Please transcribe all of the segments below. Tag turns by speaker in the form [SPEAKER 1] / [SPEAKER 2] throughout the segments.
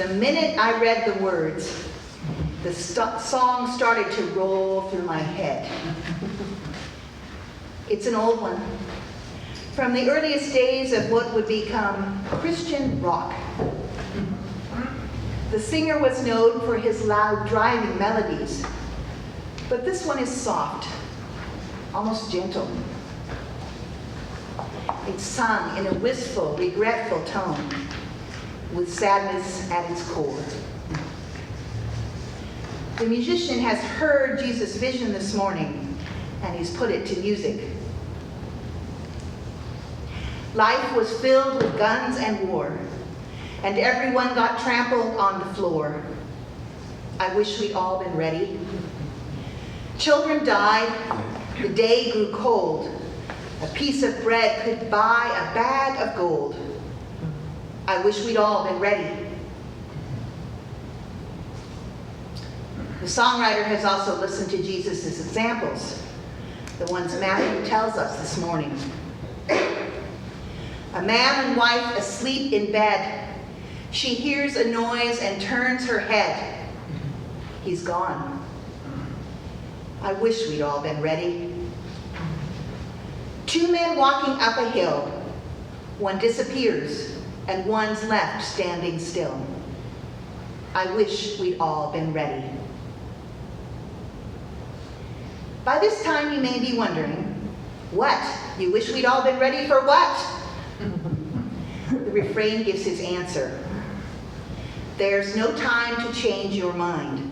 [SPEAKER 1] the minute I read the words, the song started to roll through my head. It's an old one, from the earliest days of what would become Christian rock. The singer was known for his loud, driving melodies, but this one is soft, almost gentle. It's sung in a wistful, regretful tone, with sadness at its core. The musician has heard Jesus' vision this morning, and he's put it to music. Life was filled with guns and war, and everyone got trampled on the floor. I wish we'd all been ready. Children died, the day grew cold. A piece of bread could buy a bag of gold. I wish we'd all been ready. The songwriter has also listened to Jesus' examples, the ones Matthew tells us this morning. A man and wife asleep in bed. She hears a noise and turns her head. He's gone. I wish we'd all been ready. Two men walking up a hill. One disappears and one's left standing still. I wish we'd all been ready. By this time you may be wondering, what? You wish we'd all been ready for what? The refrain gives his answer. There's no time to change your mind.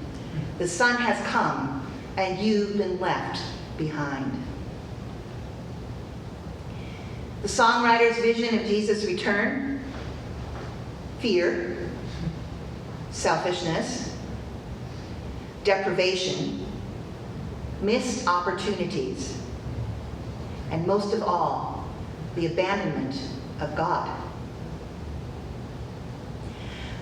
[SPEAKER 1] The sun has come and you've been left behind. The songwriter's vision of Jesus' return: fear, selfishness, deprivation, missed opportunities, and most of all, the abandonment of God.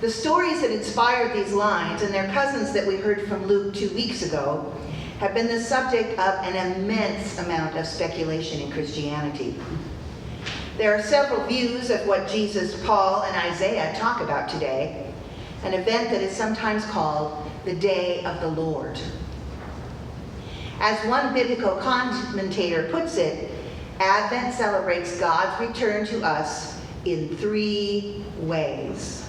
[SPEAKER 1] The stories that inspired these lines and their cousins that we heard from Luke 2 weeks ago have been the subject of an immense amount of speculation in Christianity. There are several views of what Jesus, Paul, and Isaiah talk about today, an event that is sometimes called the Day of the Lord. As one biblical commentator puts it, Advent celebrates God's return to us in 3 ways.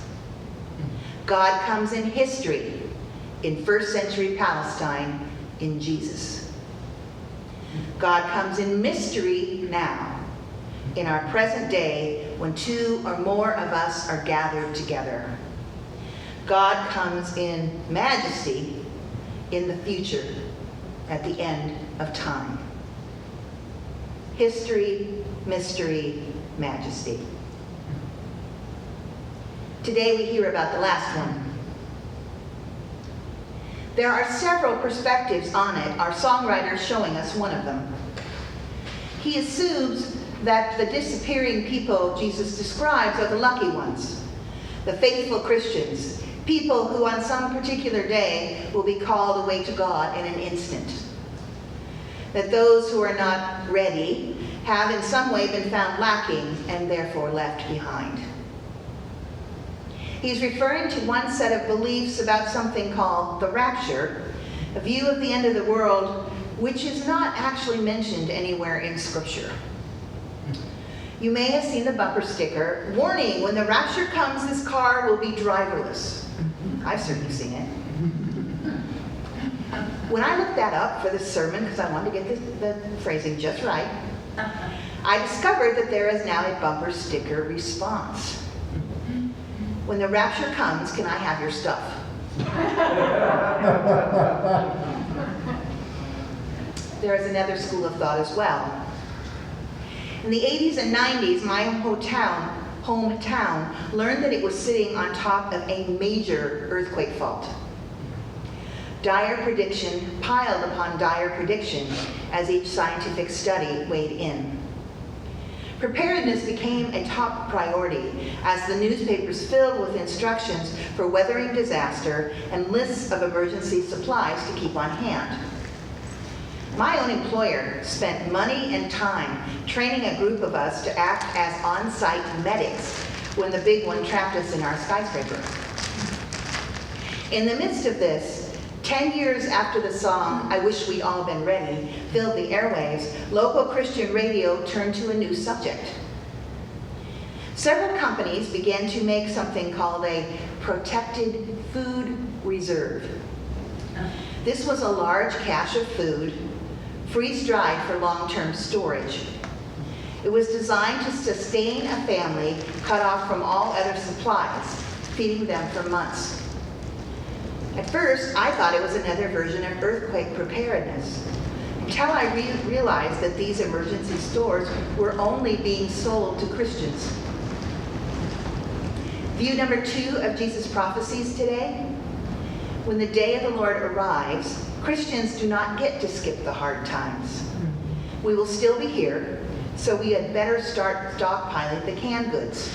[SPEAKER 1] God comes in history, in first century Palestine, in Jesus. God comes in mystery now, in our present day, when 2 or more of us are gathered together. God comes in majesty in the future, at the end of time. History, mystery, majesty. Today we hear about the last one. There are several perspectives on it, our songwriter showing us one of them. He assumes that the disappearing people Jesus describes are the lucky ones, the faithful Christians, people who on some particular day will be called away to God in an instant. That those who are not ready have in some way been found lacking and therefore left behind. He's referring to one set of beliefs about something called the rapture, a view of the end of the world which is not actually mentioned anywhere in Scripture. You may have seen the bumper sticker, warning, when the rapture comes, this car will be driverless. I've certainly seen it. When I looked that up for this sermon, because I wanted to get the phrasing just right, I discovered that there is now a bumper sticker response. When the rapture comes, can I have your stuff? There is another school of thought as well. In the 80s and 90s, my hometown learned that it was sitting on top of a major earthquake fault. Dire prediction piled upon dire prediction as each scientific study weighed in. Preparedness became a top priority as the newspapers filled with instructions for weathering disaster and lists of emergency supplies to keep on hand. My own employer spent money and time training a group of us to act as on-site medics when the big one trapped us in our skyscraper. In the midst of this, 10 years after the song, "I Wish We'd All Been Ready," filled the airwaves, local Christian radio turned to a new subject. Several companies began to make something called a protected food reserve. This was a large cache of food, freeze-dried for long-term storage. It was designed to sustain a family cut off from all other supplies, feeding them for months. At first, I thought it was another version of earthquake preparedness, until I realized that these emergency stores were only being sold to Christians. View number 2 of Jesus' prophecies today. When the day of the Lord arrives, Christians do not get to skip the hard times. We will still be here, so we had better start stockpiling the canned goods.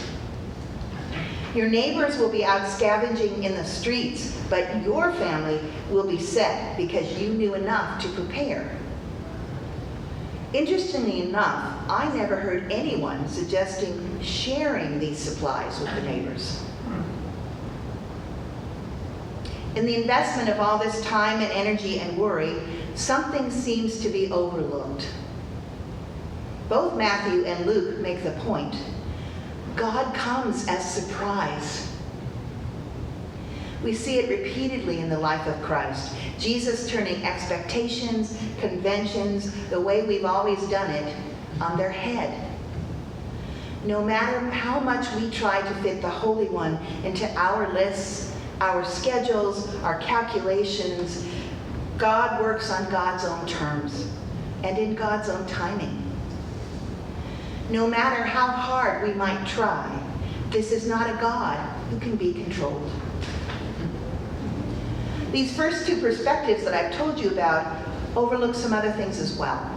[SPEAKER 1] Your neighbors will be out scavenging in the streets, but your family will be set because you knew enough to prepare. Interestingly enough, I never heard anyone suggesting sharing these supplies with the neighbors. In the investment of all this time and energy and worry, something seems to be overlooked. Both Matthew and Luke make the point. God comes as surprise. We see it repeatedly in the life of Christ. Jesus turning expectations, conventions, the way we've always done it, on their head. No matter how much we try to fit the Holy One into our lists, our schedules, our calculations, God works on God's own terms and in God's own timing. No matter how hard we might try, this is not a God who can be controlled. These first 2 perspectives that I've told you about overlook some other things as well.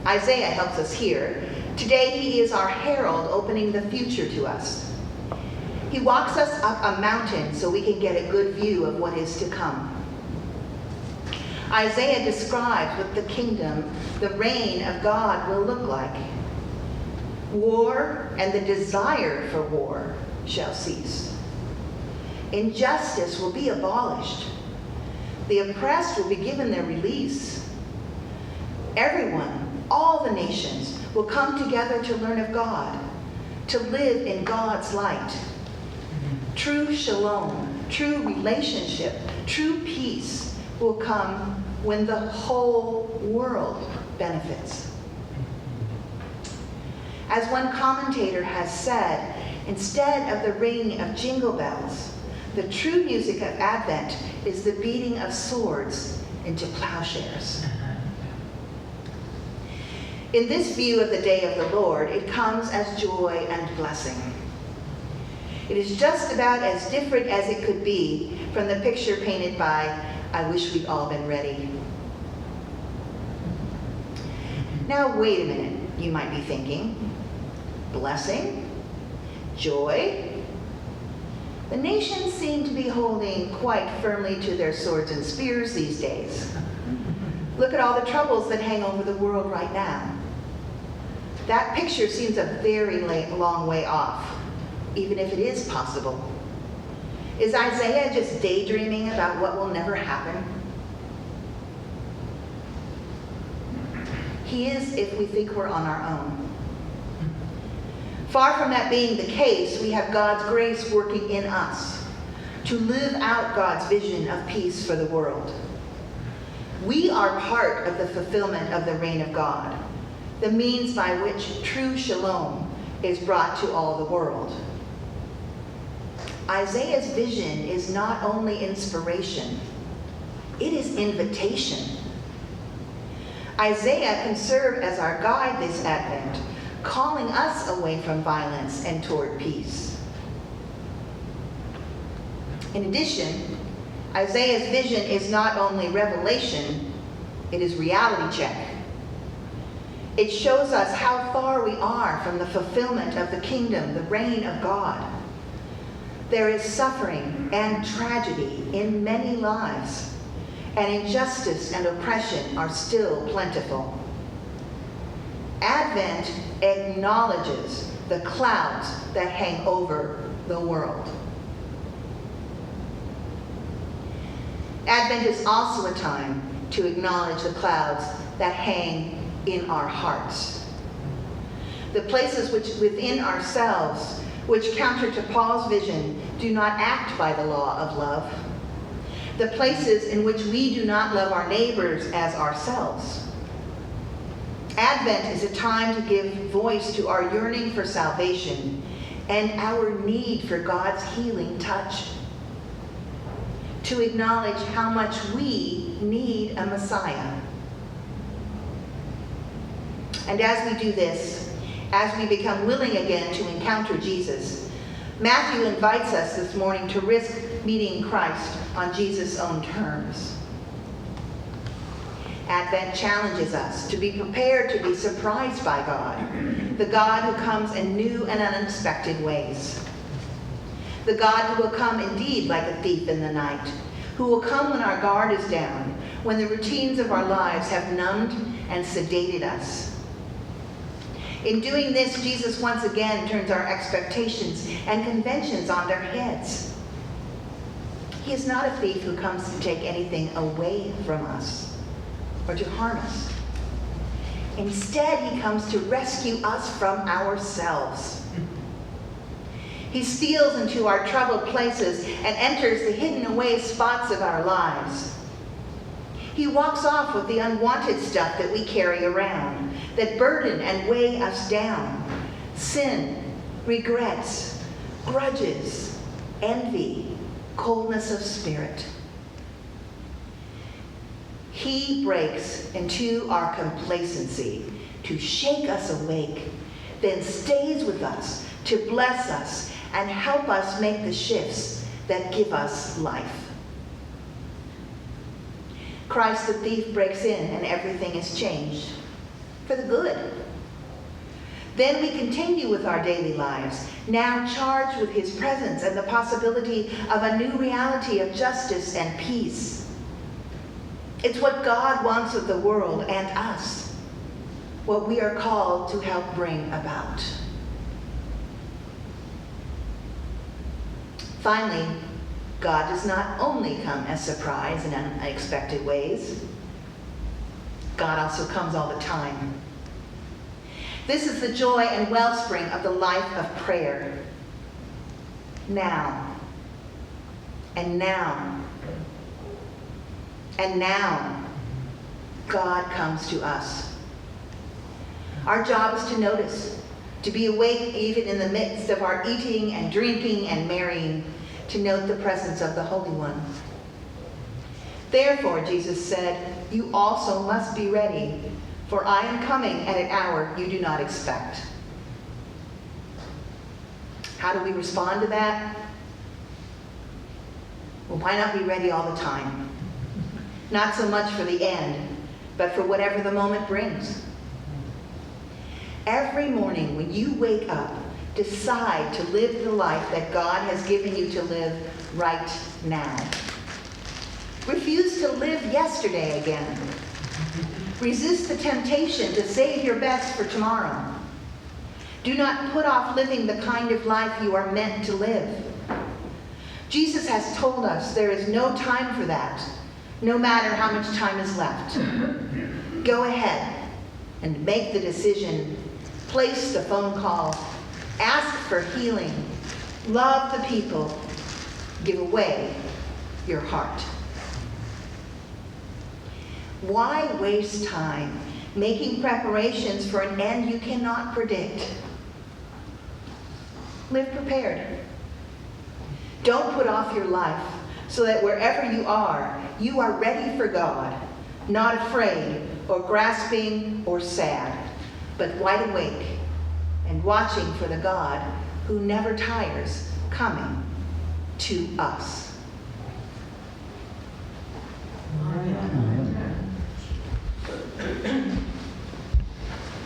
[SPEAKER 1] Isaiah helps us here. Today he is our herald opening the future to us. He walks us up a mountain so we can get a good view of what is to come. Isaiah describes what the kingdom, the reign of God will look like. War and the desire for war shall cease. Injustice will be abolished. The oppressed will be given their release. Everyone, all the nations, will come together to learn of God, to live in God's light. True shalom, true relationship, true peace will come when the whole world benefits. As one commentator has said, instead of the ringing of jingle bells, the true music of Advent is the beating of swords into plowshares. In this view of the day of the Lord, it comes as joy and blessing. It is just about as different as it could be from the picture painted by "I Wish We'd All Been Ready." Now, wait a minute, you might be thinking. Blessing? Joy? The nations seem to be holding quite firmly to their swords and spears these days. Look at all the troubles that hang over the world right now. That picture seems a very long way off, even if it is possible. Is Isaiah just daydreaming about what will never happen? He is if we think we're on our own. Far from that being the case, we have God's grace working in us to live out God's vision of peace for the world. We are part of the fulfillment of the reign of God, the means by which true shalom is brought to all the world. Isaiah's vision is not only inspiration, it is invitation. Isaiah can serve as our guide this Advent, calling us away from violence and toward peace. In addition, Isaiah's vision is not only revelation, it is reality check. It shows us how far we are from the fulfillment of the kingdom, the reign of God. There is suffering and tragedy in many lives, and injustice and oppression are still plentiful. Advent acknowledges the clouds that hang over the world. Advent is also a time to acknowledge the clouds that hang in our hearts. The places within ourselves which, counter to Paul's vision, do not act by the law of love. The places in which we do not love our neighbors as ourselves. Advent is a time to give voice to our yearning for salvation and our need for God's healing touch. To acknowledge how much we need a Messiah. And as we do this, as we become willing again to encounter Jesus, Matthew invites us this morning to risk meeting Christ on Jesus' own terms. Advent challenges us to be prepared to be surprised by God, the God who comes in new and unexpected ways. The God who will come indeed like a thief in the night, who will come when our guard is down, when the routines of our lives have numbed and sedated us. In doing this, Jesus once again turns our expectations and conventions on their heads. He is not a thief who comes to take anything away from us or to harm us. Instead, he comes to rescue us from ourselves. He steals into our troubled places and enters the hidden away spots of our lives. He walks off with the unwanted stuff that we carry around, that burden and weigh us down. Sin, regrets, grudges, envy, coldness of spirit. He breaks into our complacency to shake us awake, then stays with us to bless us and help us make the shifts that give us life. Christ the thief breaks in and everything is changed for the good. Then we continue with our daily lives, now charged with his presence and the possibility of a new reality of justice and peace. It's what God wants of the world and us, what we are called to help bring about. Finally, God does not only come as surprise in unexpected ways. God also comes all the time. This is the joy and wellspring of the life of prayer. Now, and now, and now, God comes to us. Our job is to notice, to be awake even in the midst of our eating and drinking and marrying, to note the presence of the Holy One. Therefore, Jesus said, you also must be ready, for I am coming at an hour you do not expect. How do we respond to that? Well, why not be ready all the time? Not so much for the end, but for whatever the moment brings. Every morning when you wake up, decide to live the life that God has given you to live right now. Refuse to live yesterday again. Resist the temptation to save your best for tomorrow. Do not put off living the kind of life you are meant to live. Jesus has told us there is no time for that, no matter how much time is left. Go ahead and make the decision. Place the phone call. Ask for healing. Love the people. Give away your heart. Why waste time making preparations for an end you cannot predict? Live prepared. Don't put off your life so that wherever you are ready for God, not afraid or grasping or sad, but wide awake and watching for the God who never tires coming to us.
[SPEAKER 2] Amen.